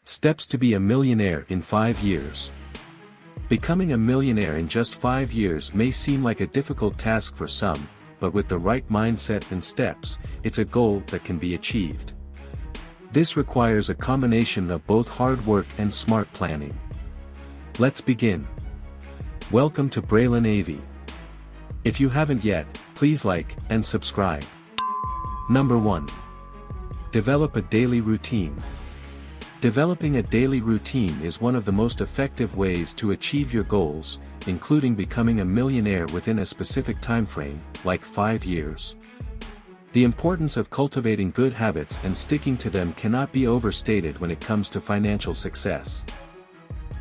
Steps to be a millionaire in 5 years. Becoming a millionaire in just 5 years may seem like a difficult task for some, but with the right mindset and steps, it's a goal that can be achieved. This requires a combination of both hard work and smart planning. Let's begin. Welcome to Braylen AV. If you haven't yet, please like and subscribe. Number 1. Develop a daily routine. Developing a daily routine is one of the most effective ways to achieve your goals, including becoming a millionaire within a specific time frame, like 5 years. The importance of cultivating good habits and sticking to them cannot be overstated when it comes to financial success.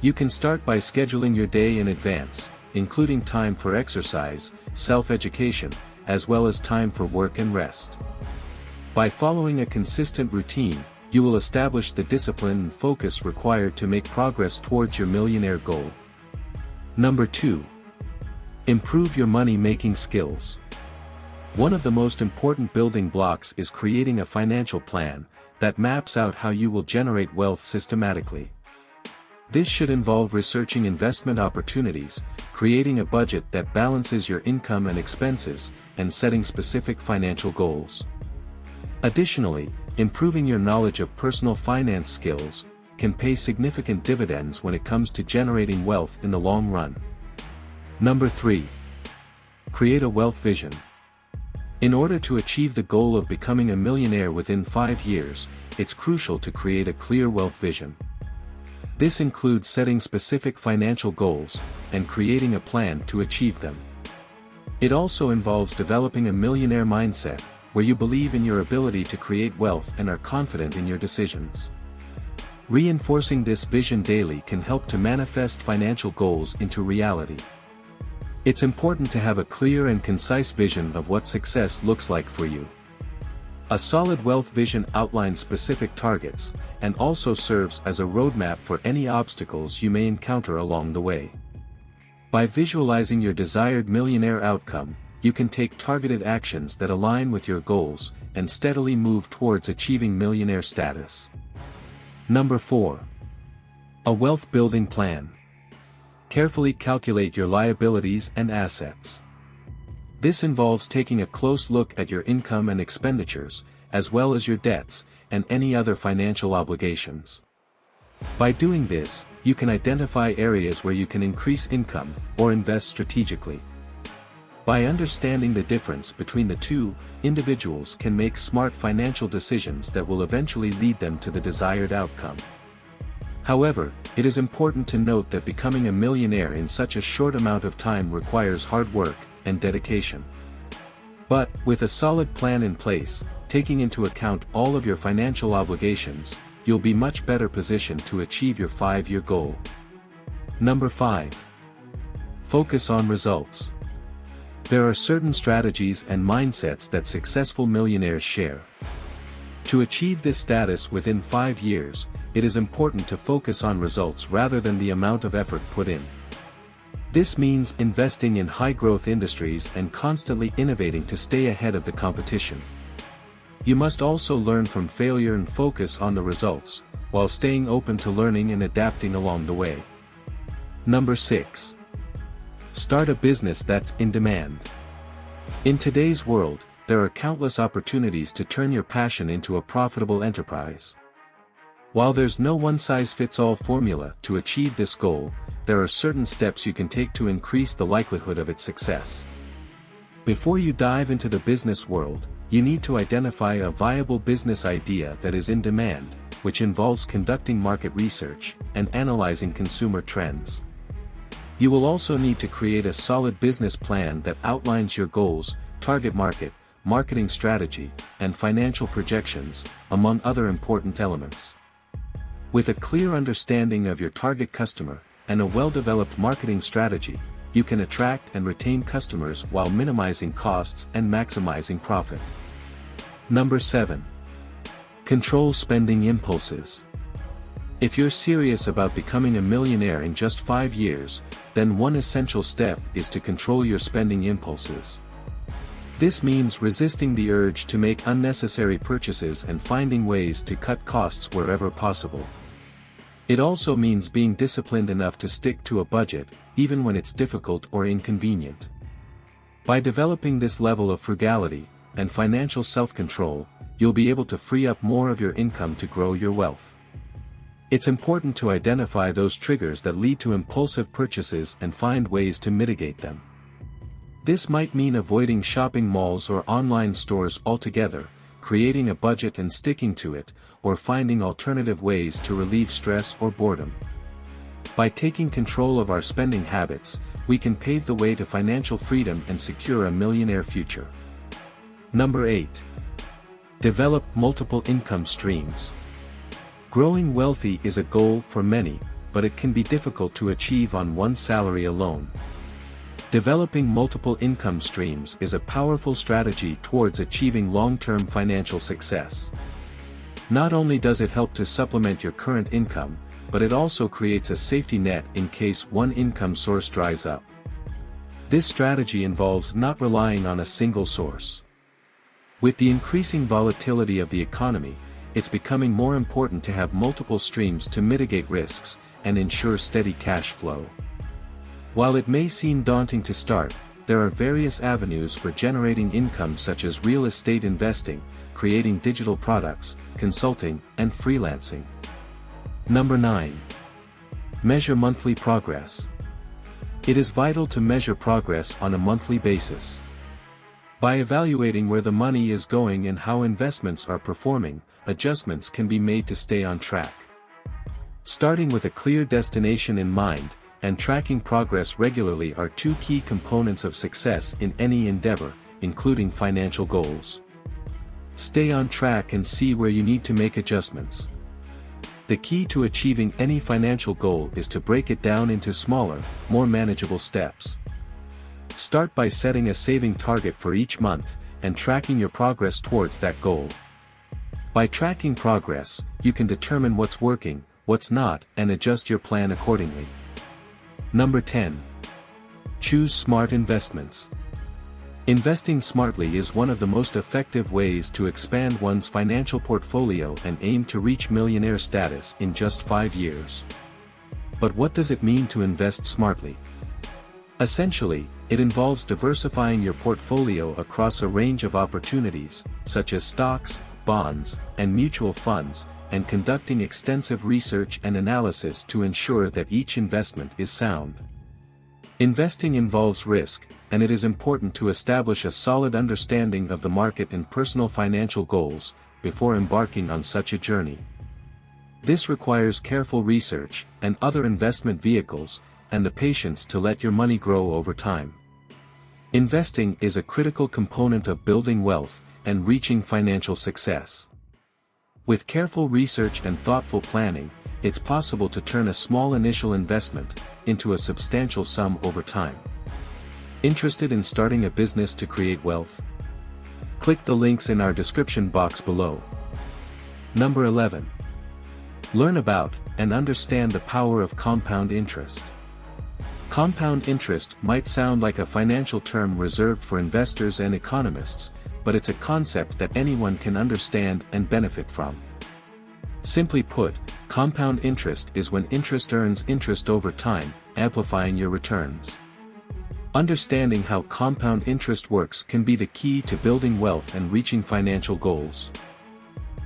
You can start by scheduling your day in advance, including time for exercise, self-education, as well as time for work and rest. By following a consistent routine, you will establish the discipline and focus required to make progress towards your millionaire goal. Number 2. Improve your money-making skills. One of the most important building blocks is creating a financial plan that maps out how you will generate wealth systematically. This should involve researching investment opportunities, creating a budget that balances your income and expenses, and setting specific financial goals. Additionally, improving your knowledge of personal finance skills can pay significant dividends when it comes to generating wealth in the long run. Number 3. Create a wealth vision. In order to achieve the goal of becoming a millionaire within 5 years, it's crucial to create a clear wealth vision. This includes setting specific financial goals and creating a plan to achieve them. It also involves developing a millionaire mindset, where you believe in your ability to create wealth and are confident in your decisions. Reinforcing this vision daily can help to manifest financial goals into reality. It's important to have a clear and concise vision of what success looks like for you. A solid wealth vision outlines specific targets, and also serves as a roadmap for any obstacles you may encounter along the way. By visualizing your desired millionaire outcome, you can take targeted actions that align with your goals, and steadily move towards achieving millionaire status. Number 4. A wealth building plan. Carefully calculate your liabilities and assets. This involves taking a close look at your income and expenditures, as well as your debts, and any other financial obligations. By doing this, you can identify areas where you can increase income, or invest strategically. By understanding the difference between the two, individuals can make smart financial decisions that will eventually lead them to the desired outcome. However, it is important to note that becoming a millionaire in such a short amount of time requires hard work and dedication. But, with a solid plan in place, taking into account all of your financial obligations, you'll be much better positioned to achieve your 5-year goal. Number 5. Focus on results. There are certain strategies and mindsets that successful millionaires share. To achieve this status within 5 years, it is important to focus on results rather than the amount of effort put in. This means investing in high-growth industries and constantly innovating to stay ahead of the competition. You must also learn from failure and focus on the results, while staying open to learning and adapting along the way. Number 6. Start a business that's in demand. In today's world, there are countless opportunities to turn your passion into a profitable enterprise. While there's no one-size-fits-all formula to achieve this goal, there are certain steps you can take to increase the likelihood of its success. Before you dive into the business world, you need to identify a viable business idea that is in demand, which involves conducting market research and analyzing consumer trends. You will also need to create a solid business plan that outlines your goals, target market, marketing strategy, and financial projections, among other important elements. With a clear understanding of your target customer, and a well-developed marketing strategy, you can attract and retain customers while minimizing costs and maximizing profit. Number 7. Control spending impulses. If you're serious about becoming a millionaire in just 5 years, then one essential step is to control your spending impulses. This means resisting the urge to make unnecessary purchases and finding ways to cut costs wherever possible. It also means being disciplined enough to stick to a budget, even when it's difficult or inconvenient. By developing this level of frugality and financial self-control, you'll be able to free up more of your income to grow your wealth. It's important to identify those triggers that lead to impulsive purchases and find ways to mitigate them. This might mean avoiding shopping malls or online stores altogether, creating a budget and sticking to it, or finding alternative ways to relieve stress or boredom. By taking control of our spending habits, we can pave the way to financial freedom and secure a millionaire future. Number 8. Develop multiple income streams. Growing wealthy is a goal for many, but it can be difficult to achieve on one salary alone. Developing multiple income streams is a powerful strategy towards achieving long-term financial success. Not only does it help to supplement your current income, but it also creates a safety net in case one income source dries up. This strategy involves not relying on a single source. With the increasing volatility of the economy, it's becoming more important to have multiple streams to mitigate risks and ensure steady cash flow. While it may seem daunting to start, there are various avenues for generating income such as real estate investing, creating digital products, consulting, and freelancing. Number 9. Measure monthly progress. It is vital to measure progress on a monthly basis. By evaluating where the money is going and how investments are performing, adjustments can be made to stay on track. Starting with a clear destination in mind, and tracking progress regularly are two key components of success in any endeavor, including financial goals. Stay on track and see where you need to make adjustments. The key to achieving any financial goal is to break it down into smaller, more manageable steps. Start by setting a saving target for each month, and tracking your progress towards that goal. By tracking progress, you can determine what's working, what's not, and adjust your plan accordingly. Number 10. Choose smart investments. Investing smartly is one of the most effective ways to expand one's financial portfolio and aim to reach millionaire status in just 5 years. But what does it mean to invest smartly? Essentially, it involves diversifying your portfolio across a range of opportunities, such as stocks, bonds, and mutual funds, and conducting extensive research and analysis to ensure that each investment is sound. Investing involves risk, and it is important to establish a solid understanding of the market and personal financial goals before embarking on such a journey. This requires careful research and other investment vehicles, and the patience to let your money grow over time. Investing is a critical component of building wealth and reaching financial success. With careful research and thoughtful planning, it's possible to turn a small initial investment into a substantial sum over time. Interested in starting a business to create wealth? Click the links in our description box below. Number 11. Learn about and understand the power of compound interest. Compound interest might sound like a financial term reserved for investors and economists, but it's a concept that anyone can understand and benefit from. Simply put, compound interest is when interest earns interest over time, amplifying your returns. Understanding how compound interest works can be the key to building wealth and reaching financial goals.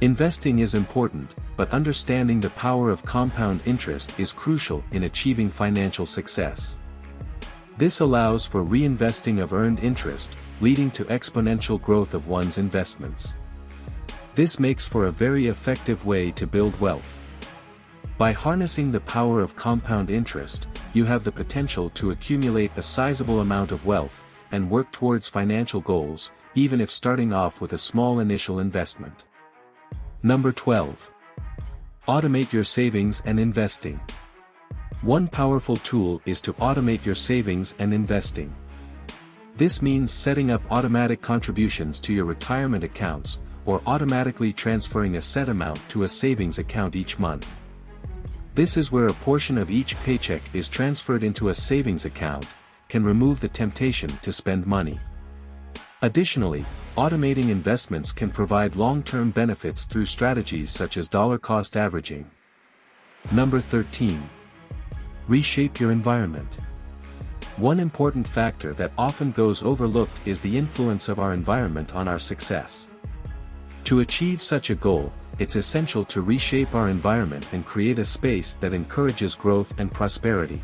Investing is important, but understanding the power of compound interest is crucial in achieving financial success. This allows for reinvesting of earned interest, leading to exponential growth of one's investments. This makes for a very effective way to build wealth. By harnessing the power of compound interest, you have the potential to accumulate a sizable amount of wealth, and work towards financial goals, even if starting off with a small initial investment. Number 12. Automate your savings and investing. One powerful tool is to automate your savings and investing. This means setting up automatic contributions to your retirement accounts, or automatically transferring a set amount to a savings account each month. This is where a portion of each paycheck is transferred into a savings account, can remove the temptation to spend money. Additionally, automating investments can provide long-term benefits through strategies such as dollar-cost averaging. Number 13. Reshape your environment. One important factor that often goes overlooked is the influence of our environment on our success. To achieve such a goal, it's essential to reshape our environment and create a space that encourages growth and prosperity.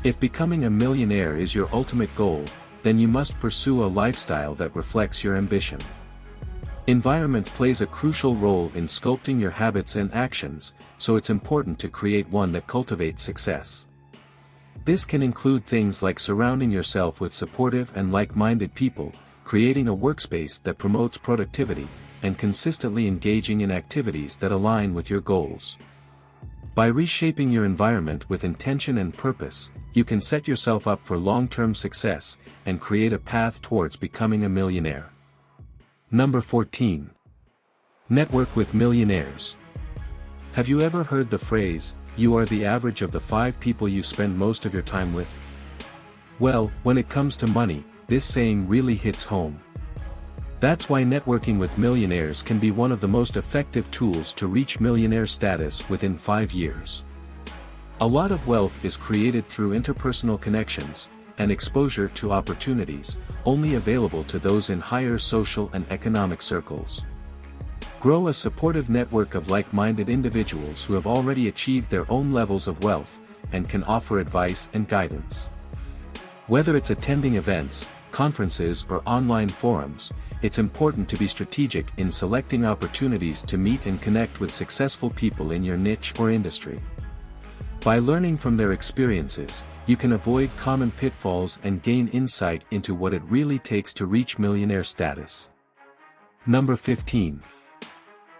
If becoming a millionaire is your ultimate goal, then you must pursue a lifestyle that reflects your ambition. Environment plays a crucial role in sculpting your habits and actions, so it's important to create one that cultivates success. This can include things like surrounding yourself with supportive and like-minded people, creating a workspace that promotes productivity, and consistently engaging in activities that align with your goals. By reshaping your environment with intention and purpose, you can set yourself up for long-term success, and create a path towards becoming a millionaire. Number 14. Network with millionaires. Have you ever heard the phrase, "You are the average of the 5 people you spend most of your time with"? Well, when it comes to money, this saying really hits home. That's why networking with millionaires can be one of the most effective tools to reach millionaire status within 5 years. A lot of wealth is created through interpersonal connections, and exposure to opportunities, only available to those in higher social and economic circles. Grow a supportive network of like-minded individuals who have already achieved their own levels of wealth, and can offer advice and guidance. Whether it's attending events, conferences or online forums, it's important to be strategic in selecting opportunities to meet and connect with successful people in your niche or industry. By learning from their experiences, you can avoid common pitfalls and gain insight into what it really takes to reach millionaire status. Number 15.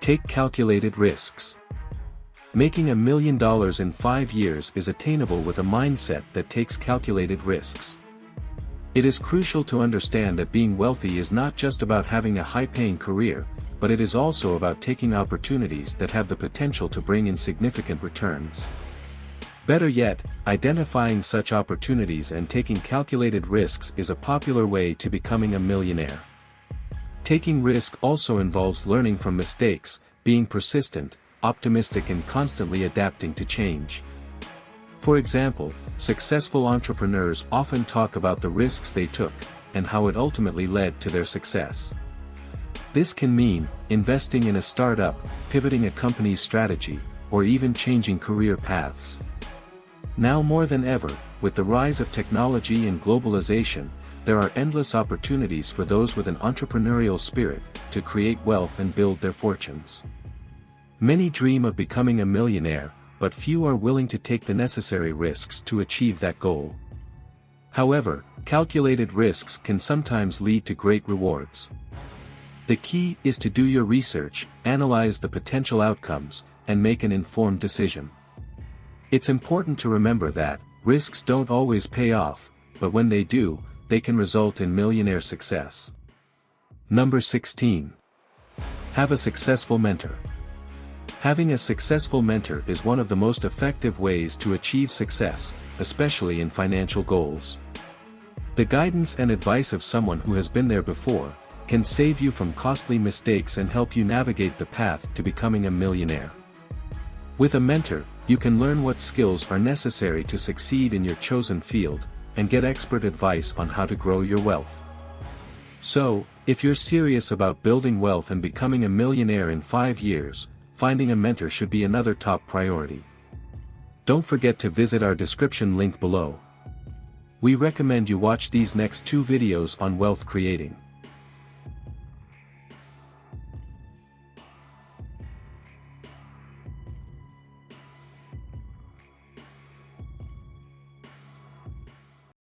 Take calculated risks. Making $1 million in 5 years is attainable with a mindset that takes calculated risks. It is crucial to understand that being wealthy is not just about having a high-paying career, but it is also about taking opportunities that have the potential to bring in significant returns. Better yet, identifying such opportunities and taking calculated risks is a popular way to becoming a millionaire. Taking risk also involves learning from mistakes, being persistent, optimistic and constantly adapting to change. For example, successful entrepreneurs often talk about the risks they took, and how it ultimately led to their success. This can mean investing in a startup, pivoting a company's strategy, or even changing career paths. Now more than ever, with the rise of technology and globalization, there are endless opportunities for those with an entrepreneurial spirit to create wealth and build their fortunes. Many dream of becoming a millionaire, but few are willing to take the necessary risks to achieve that goal. However, calculated risks can sometimes lead to great rewards. The key is to do your research, analyze the potential outcomes, and make an informed decision. It's important to remember that risks don't always pay off, but when they do, they can result in millionaire success. Number 16. Have a successful mentor. Having a successful mentor is one of the most effective ways to achieve success, especially in financial goals. The guidance and advice of someone who has been there before can save you from costly mistakes and help you navigate the path to becoming a millionaire. With a mentor, you can learn what skills are necessary to succeed in your chosen field, and get expert advice on how to grow your wealth. So, if you're serious about building wealth and becoming a millionaire in 5 years, finding a mentor should be another top priority. Don't forget to visit our description link below. We recommend you watch these next 2 videos on wealth creating.